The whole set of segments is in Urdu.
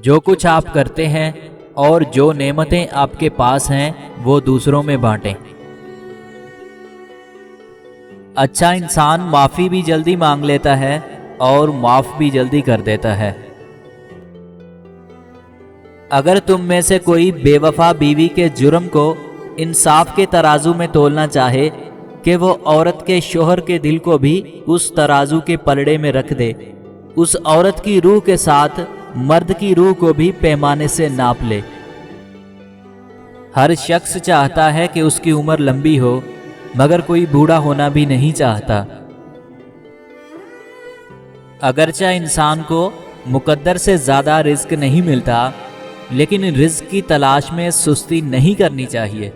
جو کچھ آپ کرتے ہیں اور جو نعمتیں آپ کے پاس ہیں وہ دوسروں میں بانٹیں۔ اچھا انسان معافی بھی جلدی مانگ لیتا ہے اور معاف بھی جلدی کر دیتا ہے۔ اگر تم میں سے کوئی بے وفا بیوی کے جرم کو انصاف کے ترازو میں تولنا چاہے کہ وہ عورت کے شوہر کے دل کو بھی اس ترازو کے پلڑے میں رکھ دے، اس عورت کی روح کے ساتھ مرد کی روح کو بھی پیمانے سے ناپ لے۔ ہر شخص چاہتا ہے کہ اس کی عمر لمبی ہو، مگر کوئی بوڑھا ہونا بھی نہیں چاہتا۔ اگرچہ انسان کو مقدر سے زیادہ رزق نہیں ملتا، لیکن رزق کی تلاش میں سستی نہیں کرنی چاہیے۔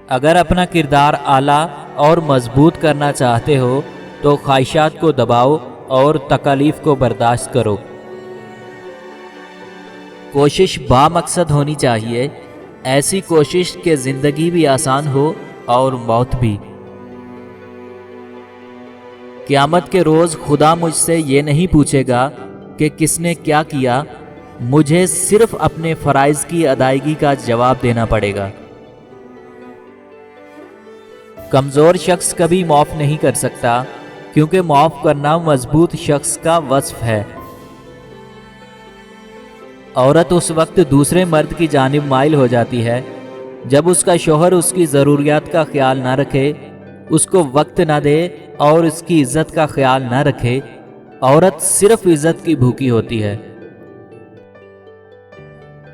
اگر اپنا کردار اعلیٰ اور مضبوط کرنا چاہتے ہو تو خواہشات کو دباؤ اور تکالیف کو برداشت کرو۔ کوشش بامقصد ہونی چاہیے، ایسی کوشش کہ زندگی بھی آسان ہو اور موت بھی۔ قیامت کے روز خدا مجھ سے یہ نہیں پوچھے گا کہ کس نے کیا کیا، مجھے صرف اپنے فرائض کی ادائیگی کا جواب دینا پڑے گا۔ کمزور شخص کبھی معاف نہیں کر سکتا، کیونکہ معاف کرنا مضبوط شخص کا وصف ہے۔ عورت اس وقت دوسرے مرد کی جانب مائل ہو جاتی ہے جب اس کا شوہر اس کی ضروریات کا خیال نہ رکھے، اس کو وقت نہ دے اور اس کی عزت کا خیال نہ رکھے۔ عورت صرف عزت کی بھوکی ہوتی ہے۔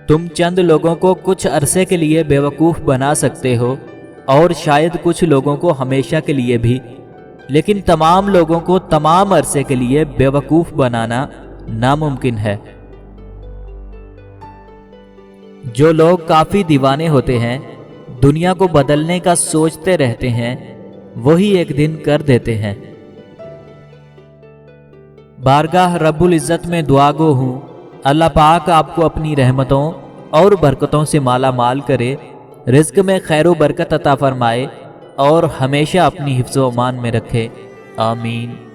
تم چند لوگوں کو کچھ عرصے کے لیے بیوقوف بنا سکتے ہو اور شاید کچھ لوگوں کو ہمیشہ کے لیے بھی، لیکن تمام لوگوں کو تمام عرصے کے لیے بیوقوف بنانا ناممکن ہے۔ جو لوگ کافی دیوانے ہوتے ہیں، دنیا کو بدلنے کا سوچتے رہتے ہیں، وہی ایک دن کر دیتے ہیں۔ بارگاہ رب العزت میں دعا گو ہوں، اللہ پاک آپ کو اپنی رحمتوں اور برکتوں سے مالا مال کرے، رزق میں خیر و برکت عطا فرمائے اور ہمیشہ اپنی حفظ و امان میں رکھے، آمین۔